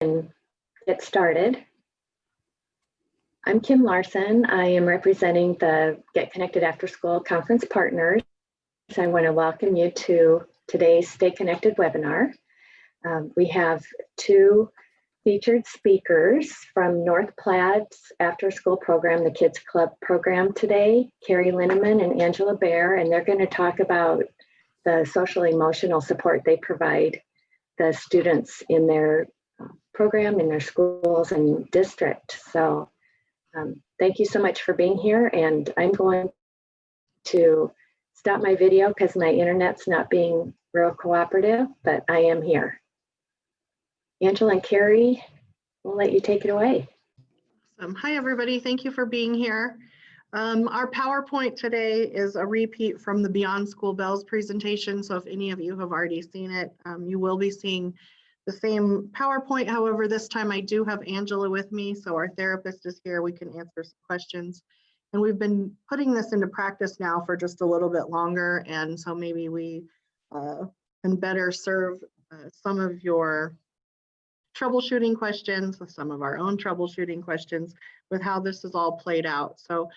get started. I'm Kim Larson. I am representing the Get Connected After School Conference Partners. I want to welcome you to today's Stay Connected webinar. We have two featured speakers from North Platte's after school program, the Kids Club program today, Carrie Lienemann and Angela Bear, and they're going to talk about the social emotional support they provide the students in their program, in their schools and district. So thank you so much for being here, and I'm going to stop my video because my internet's not being real cooperative, but I am here. Angela and Carrie, we'll let you take it away. Hi, everybody. Thank you for being here. Our PowerPoint today is a repeat from the Beyond School Bells presentation. So if any of you have already seen it, you will be seeing the same PowerPoint. However, this time I do have Angela with me. So our therapist is here. We can answer some questions. And we've been putting this into practice now for just a little bit longer. And so maybe we can better serve some of your troubleshooting questions, with some of our own troubleshooting questions with how this is all played out. So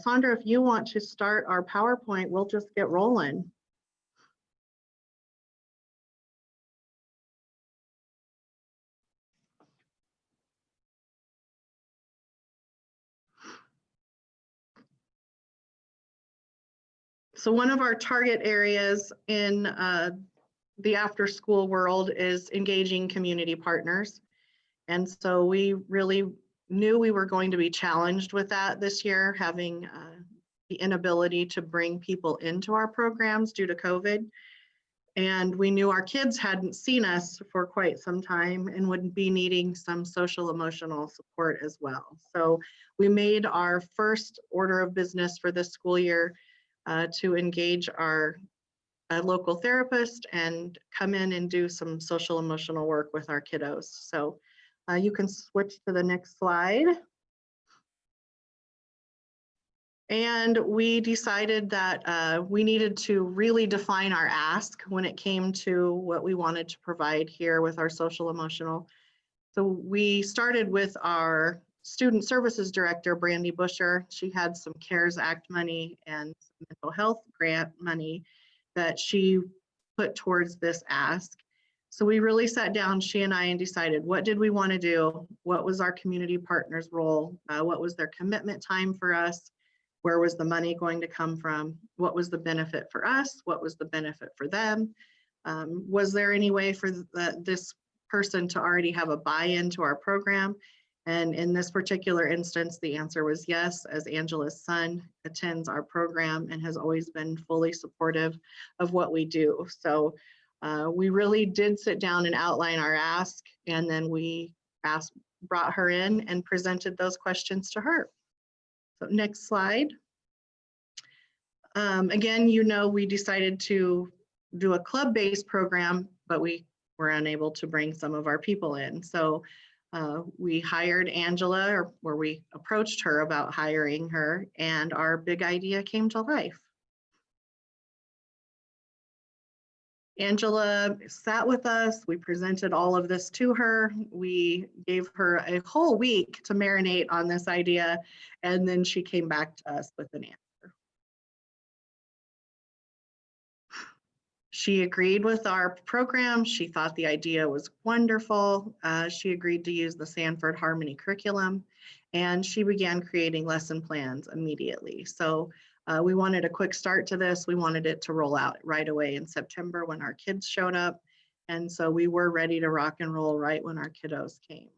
Sandra, if you want to start our PowerPoint, we'll just get rolling. So one of our target areas in the after school world is engaging community partners. And so we really knew we were going to be challenged with that this year, having the inability to bring people into our programs due to COVID. And we knew our kids hadn't seen us for quite some time and would be needing some social emotional support as well. So we made our first order of business for this school year to engage our local therapist and come in and do some social emotional work with our kiddos. So you can switch to the next slide. And we decided that we needed to really define our ask when it came to what we wanted to provide here with our social emotional. So we started with our student services director, Brandy Busher. She had some CARES Act money and some mental health grant money that she put towards this ask. So we really sat down, she and I, and decided what did we want to do? What was our community partners' role? What was their commitment time for us? Where was the money going to come from? What was the benefit for us? What was the benefit for them? Was there any way for this person to already have a buy-in to our program? And in this particular instance, the answer was yes, as Angela's son attends our program and has always been fully supportive of what we do. So we really did sit down and outline our ask, and then we brought her in and presented those questions to her. So next slide. Again, you know, we decided to do a club-based program, but we were unable to bring some of our people in. So we hired Angela, or we approached her about hiring her, and our big idea came to life. Angela sat with us, we presented all of this to her, we gave her a whole week to marinate on this idea, and then she came back to us with an answer. She agreed with our program, she thought the idea was wonderful, she agreed to use the Sanford Harmony curriculum, and she began creating lesson plans immediately. So we wanted a quick start to this. We wanted it to roll out right away in September when our kids showed up. And so we were ready to rock and roll right when our kiddos came.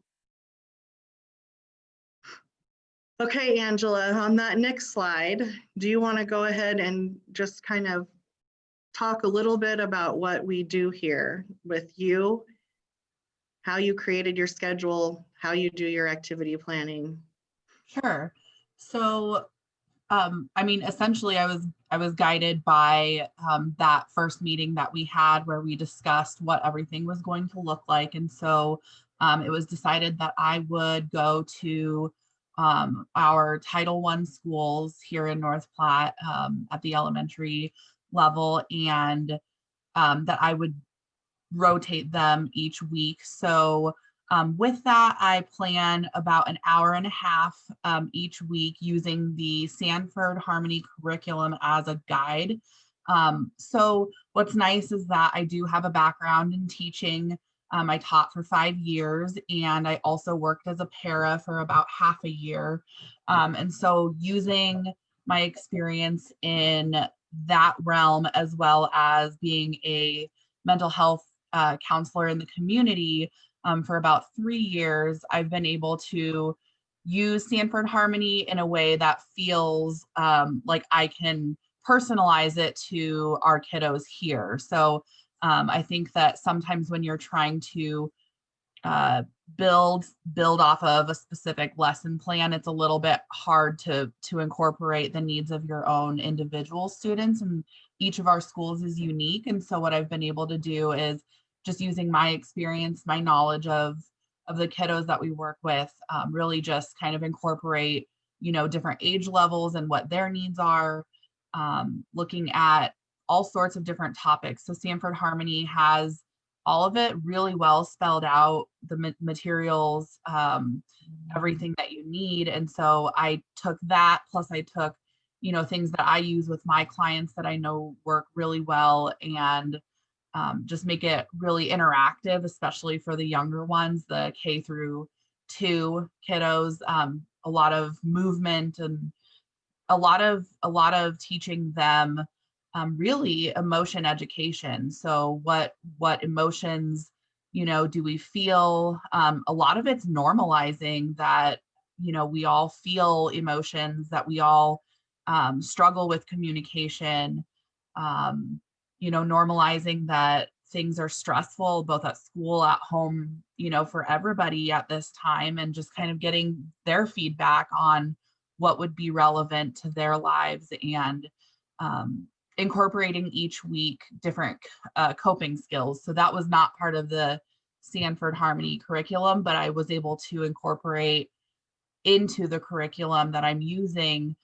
Okay, Angela, on that next slide, do you want to go ahead and just kind of talk a little bit about what we do here with you, how you created your schedule, how you do your activity planning? Sure. So I mean, essentially, I was guided by that first meeting that we had where we discussed what everything was going to look like. And so it was decided that I would go to our Title I schools here in North Platte at the elementary level, and that I would rotate them each week. So With that, I plan about an hour and a half each week using the Sanford Harmony curriculum as a guide. So what's nice is that I do have a background in teaching. I taught for 5 years, and I also worked as a para for about half a year. And so using my experience in that realm, as well as being a mental health counselor in the community, for about 3 years, I've been able to use Sanford Harmony in a way that feels like I can personalize it to our kiddos here. So I think that sometimes when you're trying to build off of a specific lesson plan, it's a little bit hard to incorporate the needs of your own individual students, and each of our schools is unique. And so what I've been able to do is just using my experience, my knowledge of the kiddos that we work with, really just kind of incorporate, different age levels and what their needs are, looking at all sorts of different topics. So Sanford Harmony has all of it really well spelled out, the materials, everything that you need. And so I took that, plus I took, things that I use with my clients that I know work really well, and just make it really interactive, especially for the younger ones, the K-2 kiddos, a lot of movement and a lot of teaching them really emotion education. So what emotions, do we feel? A lot of it's normalizing that, we all feel emotions, that we all struggle with communication, normalizing that things are stressful, both at school, at home, for everybody at this time, and just kind of getting their feedback on what would be relevant to their lives, and incorporating each week different coping skills. So that was not part of the Sanford Harmony curriculum, but I was able to incorporate into the curriculum that I'm using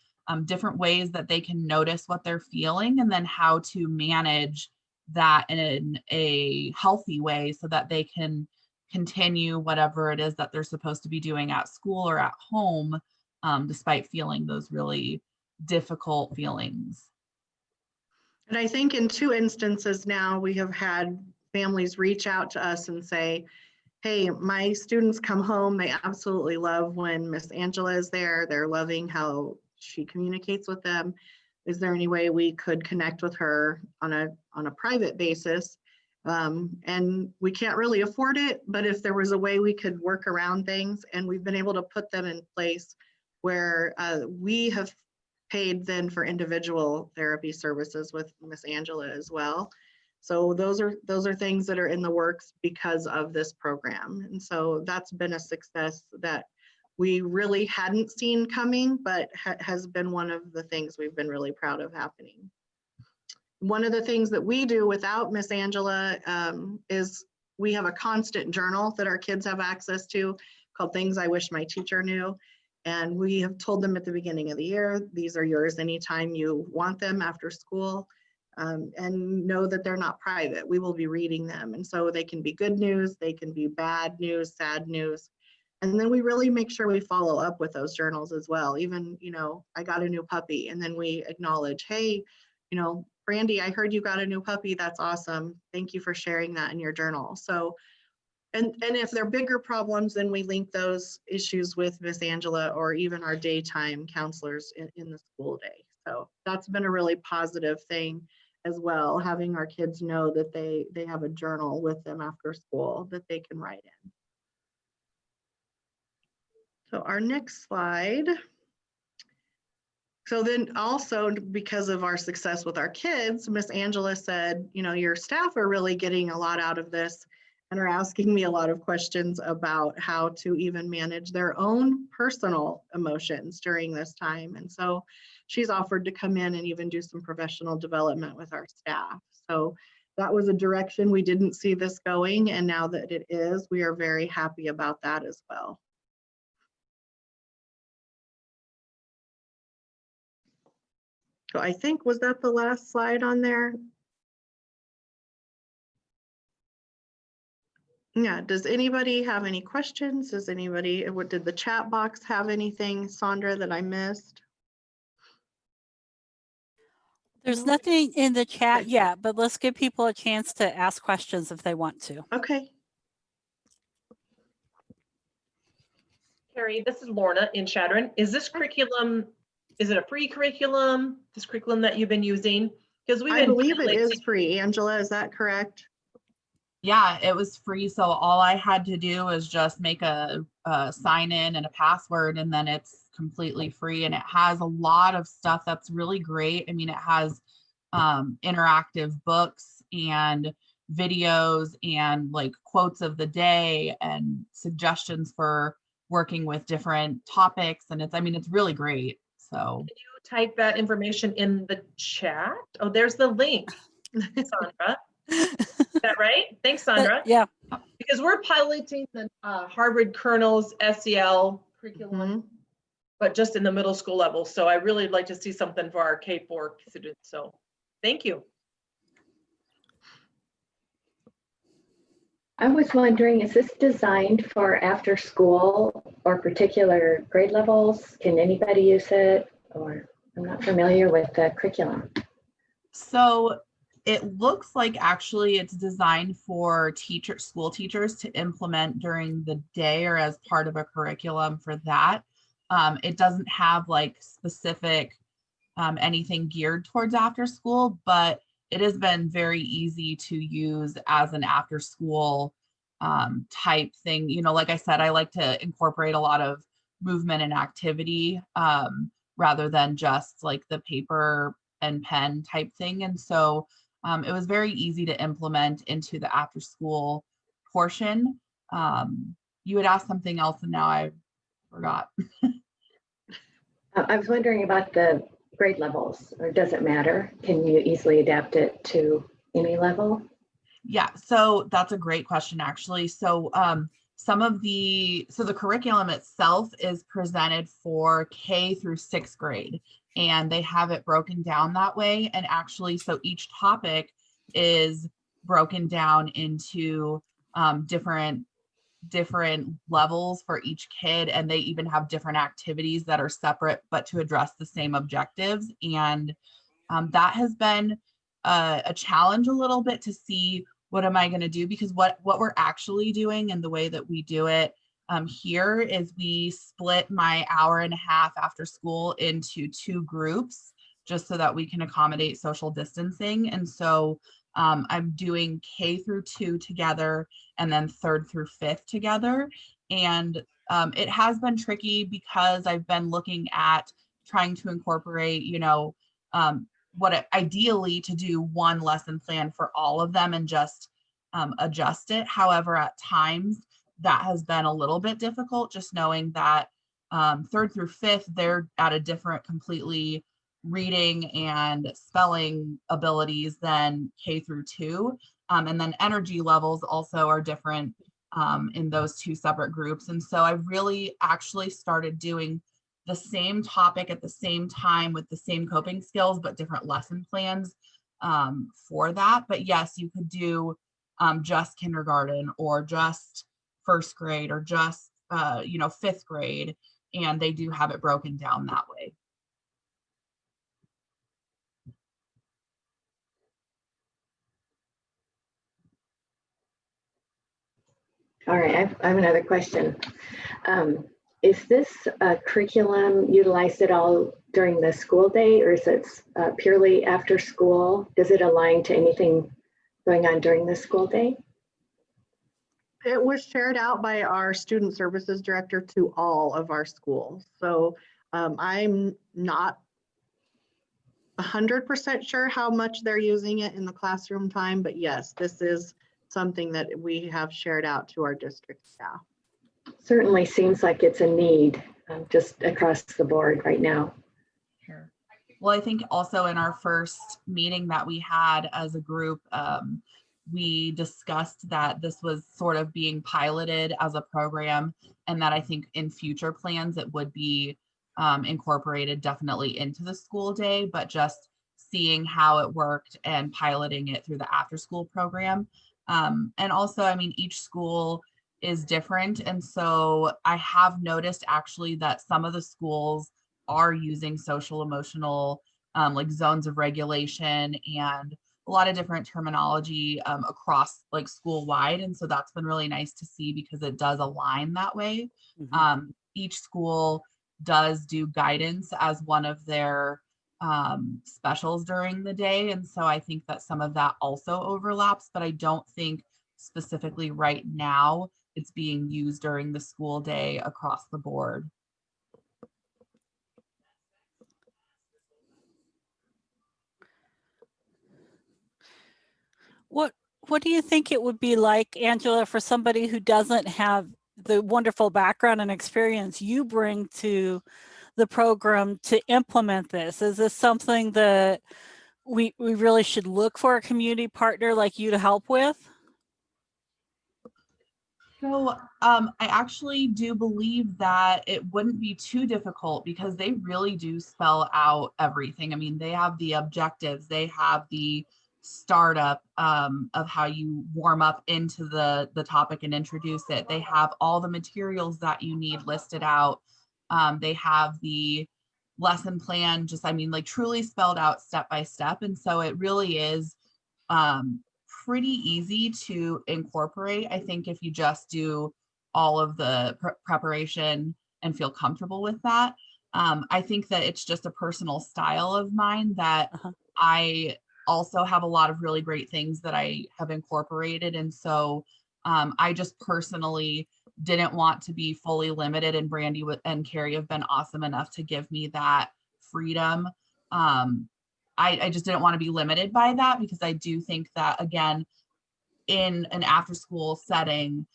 different ways that they can notice what they're feeling, and then how to manage that in a healthy way so that they can continue whatever it is that they're supposed to be doing at school or at home, despite feeling those really difficult feelings. And I think in 2 instances now, we have had families reach out to us and say, hey, my students come home, they absolutely love when Miss Angela is there. They're loving how she communicates with them. Is there any way we could connect with her on a private basis? And we can't really afford it, but if there was a way we could work around things, and we've been able to put them in place where we have paid then for individual therapy services with Miss Angela as well. So those are things that are in the works because of this program. And so that's been a success that we really hadn't seen coming, but has been one of the things we've been really proud of happening. One of the things that we do without Miss Angela is we have a constant journal that our kids have access to called Things I Wish My Teacher Knew. And we have told them at the beginning of the year, these are yours anytime you want them after school. And know that they're not private. We will be reading them. And so they can be good news, they can be bad news, sad news. And then we really make sure we follow up with those journals as well. Even, I got a new puppy, and then we acknowledge, hey, Brandy, I heard you got a new puppy. That's awesome. Thank you for sharing that in your journal. So, and if they're bigger problems, then we link those issues with Miss Angela or even our daytime counselors in the school day. So that's been a really positive thing as well, having our kids know that they have a journal with them after school that they can write in. So our next slide. So then also, because of our success with our kids, Miss Angela said, your staff are really getting a lot out of this and are asking me a lot of questions about how to even manage their own personal emotions during this time. And so she's offered to come in and even do some professional development with our staff. So that was a direction we didn't see this going. And now that it is, we are very happy about that as well. So I think, was that the last slide on there? Yeah, does anybody have any questions? Does anybody, did the chat box have anything, Sandra, that I missed? There's No? nothing in the chat Okay. yet, but let's give people a chance to ask questions if they want to. Okay. Carrie, this is Lorna in Chadron. Is this curriculum, is it a free curriculum, this curriculum that you've been using? Because we've I been believe it piloting- is free. Angela, is that correct? Yeah, it was free. So all I had to do was just make a sign in and a password, and then it's completely free. And it has a lot of stuff that's really great. I mean, it has interactive books and videos and like quotes of the day and suggestions for working with different topics. And it's, I mean, it's really great. So Can you type that information in the chat? Oh, there's the link, Sandra. Is that right? Thanks, Sandra. Yeah, Because we're piloting the Harvard Kernel's SEL curriculum, but just in the middle school level. So I really would like to see something for our K-4 students. So thank you. I was wondering, is this designed for after school or particular grade levels? Can anybody use it? Or I'm not familiar with the curriculum. So it looks like actually it's designed for school teachers to implement during the day or as part of a curriculum for that. It doesn't have like specific anything geared towards after school, but it has been very easy to use as an after school type thing. You know, like I said, I like to incorporate a lot of movement and activity rather than just like the paper and pen type thing. And so it was very easy to implement into the after school portion. You had asked something else and now I forgot. I was wondering about the grade levels, or does it matter? Can you easily adapt it to any level? Yeah, so that's a great question, actually. So the curriculum itself is presented for K through 6th grade, and they have it broken down that way. And actually, so each topic is broken down into different levels for each kid, and they even have different activities that are separate but to address the same objectives. And that has been a challenge a little bit to see what am I going to do, because what we're actually doing and the way that we do it here is we split my hour and a half after school into 2 groups just so that we can accommodate social distancing. And so I'm doing K through 2 together and then 3rd through 5th together. And it has been tricky because I've been looking at trying to incorporate, you know, ideally to do one lesson plan for all of them and just adjust it. However, at times that has been a little bit difficult, just knowing that 3rd through 5th, they're at a different completely reading and spelling abilities than K through 2. And then energy levels also are different in those 2 separate groups. And so I've really actually started doing the same topic at the same time with the same coping skills, but different lesson plans for that. But yes, you could do just kindergarten or just 1st grade or just, 5th grade. And they do have it broken down that way. All right, I have another question. Is this curriculum utilized at all during the school day, or is it purely after school? Does it align to anything going on during the school day? It was shared out by our student services director to all of our schools. So I'm not 100% sure how much they're using it in the classroom time, but yes, this is something that we have shared out to our district staff. Certainly seems like it's a need just across the board right now. Sure. Well, I think also in our first meeting that we had as a group, we discussed that this was sort of being piloted as a program, and that I think in future plans it would be incorporated definitely into the school day, but just seeing how it worked and piloting it through the after school program. And also, I mean, each school is different. And so I have noticed actually that some of the schools are using social emotional like zones of regulation and a lot of different terminology across like school wide. And so that's been really nice to see because it does align that way. Each school does do guidance as one of their specials during the day. And so I think that some of that also overlaps, but I don't think specifically right now it's being used during the school day across the board. What do you think it would be like, Angela, for somebody who doesn't have the wonderful background and experience you bring to the program to implement this? Is this something that we really should look for a community partner like you to help with? So I actually do believe that it wouldn't be too difficult because they really do spell out everything. I mean, they have the objectives, they have the startup of how you warm up into the topic and introduce it. They have all the materials that you need listed out. They have the lesson plan, just, I mean, like truly spelled out step by step. And so it really is pretty easy to incorporate. I think if you just do all of the preparation and feel comfortable with that. I think that it's just a personal style of mine that I also have a lot of really great things that I have incorporated. And so I just personally didn't want to be fully limited, and Brandy and Carrie have been awesome enough to give me that freedom. I just didn't want to be limited by that because I do think that, again, in an after school setting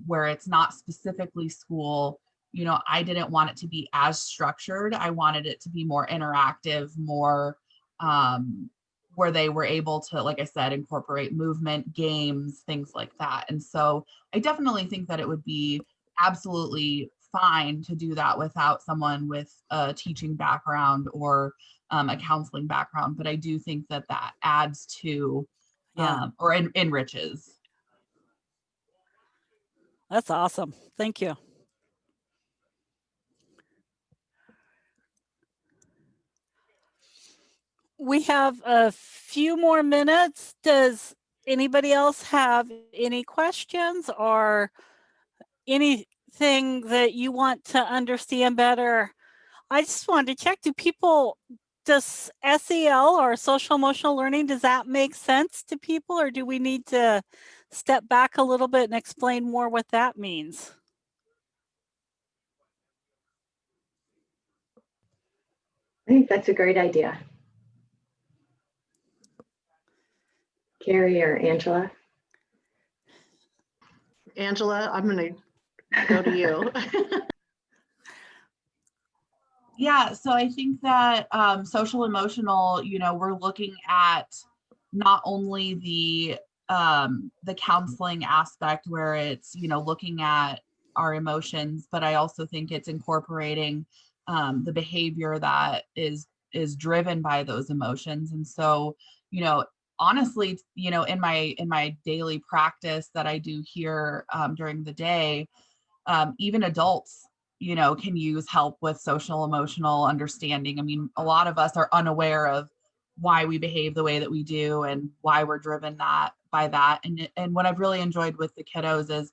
where it's not specifically school, you know, I didn't want it to be as structured. I wanted it to be more interactive, more where they were able to, like I said, incorporate movement, games, things like that. And so I definitely think that it would be absolutely fine to do that without someone with a teaching background or a counseling background. But I do think that that adds to or enriches. That's awesome. Thank you. We have a few more minutes. Does anybody else have any questions or anything that you want to understand better? I just wanted to check, does SEL or social emotional learning, does that make sense to people, or do we need to step back a little bit and explain more what that means? I think that's a great idea. Carrie or Angela? Angela, I'm going to go to you. Yeah, so I think that social emotional, you know, we're looking at not only the counseling aspect where it's, you know, looking at our emotions, but I also think it's incorporating the behavior that is driven by those emotions. And so, you know, honestly, you know, in my daily practice that I do here during the day, even adults, you know, can use help with social emotional understanding. I mean, a lot of us are unaware of why we behave the way that we do and why we're driven by that. And what I've really enjoyed with the kiddos is,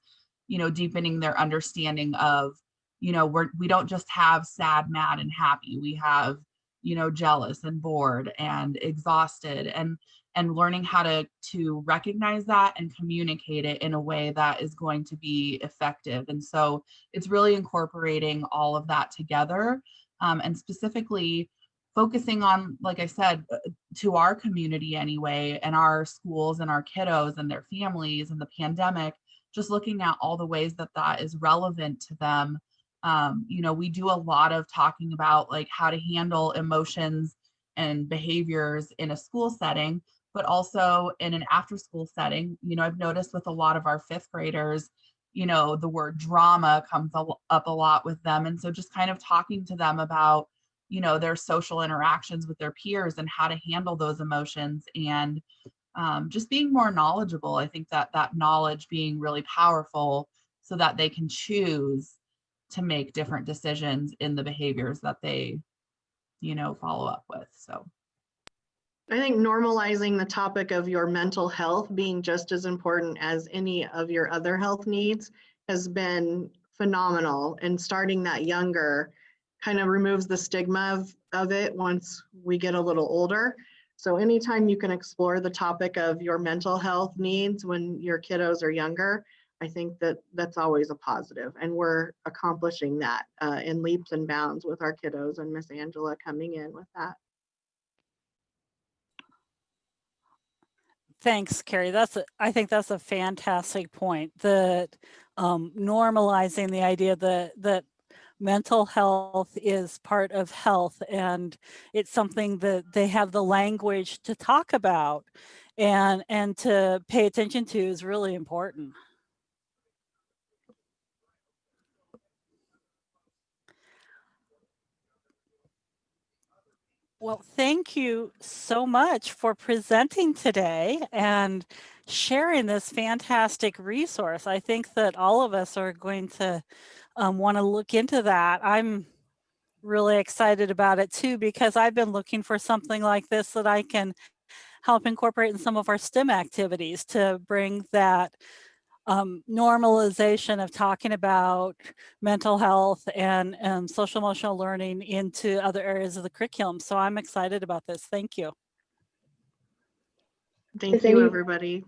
you know, deepening their understanding of, you know, we don't just have sad, mad, and happy. We have, you know, jealous and bored and exhausted, and learning how to recognize that and communicate it in a way that is going to be effective. And so it's really incorporating all of that together, and specifically focusing on, like I said, to our community anyway, and our schools and our kiddos and their families and the pandemic, just looking at all the ways that that is relevant to them. You know, we do a lot of talking about like how to handle emotions and behaviors in a school setting, but also in an after school setting. You know, I've noticed with a lot of our fifth graders, you know, the word drama comes up a lot with them. And so just kind of talking to them about, you know, their social interactions with their peers and how to handle those emotions, and just being more knowledgeable. I think that that knowledge being really powerful so that they can choose to make different decisions in the behaviors that they, follow up with. So I think normalizing the topic of your mental health being just as important as any of your other health needs has been phenomenal. And starting that younger kind of removes the stigma of it once we get a little older. So anytime you can explore the topic of your mental health needs when your kiddos are younger, I think that that's always a positive. And we're accomplishing that in leaps and bounds with our kiddos and Miss Angela coming in with that. Thanks, Carrie. I think that's a fantastic point, that normalizing the idea that mental health is part of health, and it's something that they have the language to talk about and to pay attention to is really important. Well, thank you so much for presenting today and sharing this fantastic resource. I think that all of us are going to want to look into that. I'm really excited about it too, because I've been looking for something like this that I can help incorporate in some of our STEM activities to bring that normalization of talking about mental health and social emotional learning into other areas of the curriculum. So I'm excited about this. Thank you. Thank you, everybody.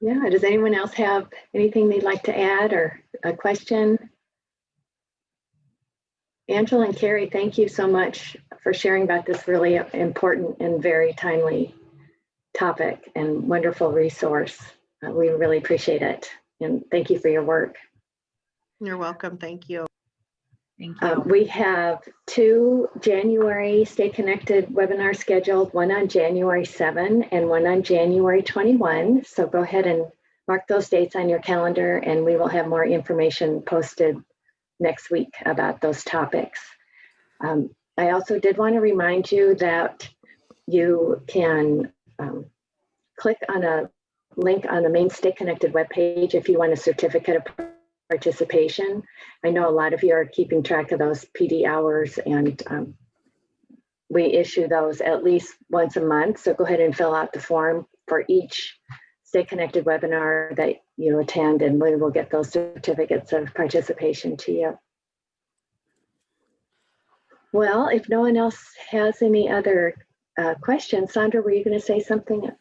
Yeah, does anyone else have anything they'd like to add or a question? Angela and Carrie, thank you so much for sharing about this really important and very timely topic and wonderful resource. We really appreciate it. And thank you for your work. You're welcome. Thank you. thank you. We have 2 January Stay Connected webinars scheduled, one on January 7 and one on January 21. So go ahead and mark those dates on your calendar, and we will have more information posted next week about those topics. I also did want to remind you that you can click on a link on the main Stay Connected webpage if you want a certificate of participation. I know a lot of you are keeping track of those PD hours, and we issue those at least once a month. So go ahead and fill out the form for each Stay Connected webinar that you attend, and we will get those certificates of participation to you. Well, if no one else has any other questions, Sandra, were you going to say something?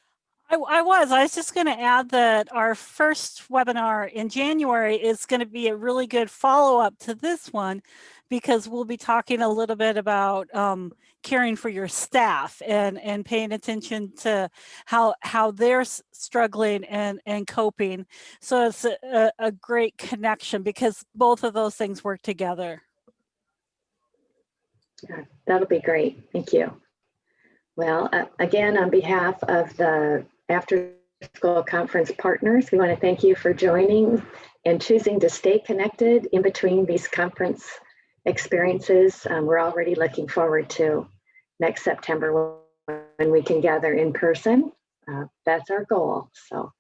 I was just going to add that our first webinar in January is going to be a really good follow-up to this one, because we'll be talking a little bit about caring for your staff and paying attention to how they're struggling and coping. So it's a great connection, because both of those things work together. Yeah, that'll be great. Thank you. Well, again, on behalf of the After School Conference partners, we want to thank you for joining and choosing to stay connected in between these conference experiences. We're already looking forward to next September when we can gather in person. That's our goal. So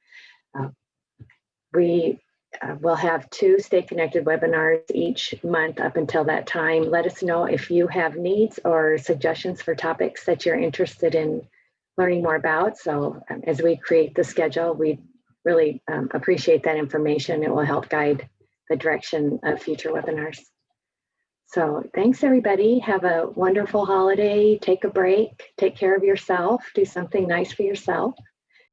we will have 2 Stay Connected webinars each month up until that time. Let us know if you have needs or suggestions for topics that you're interested in learning more about. So as we create the schedule, we really appreciate that information. It will help guide the direction of future webinars. So thanks, everybody. Have a wonderful holiday. Take a break. Take care of yourself. Do something nice for yourself.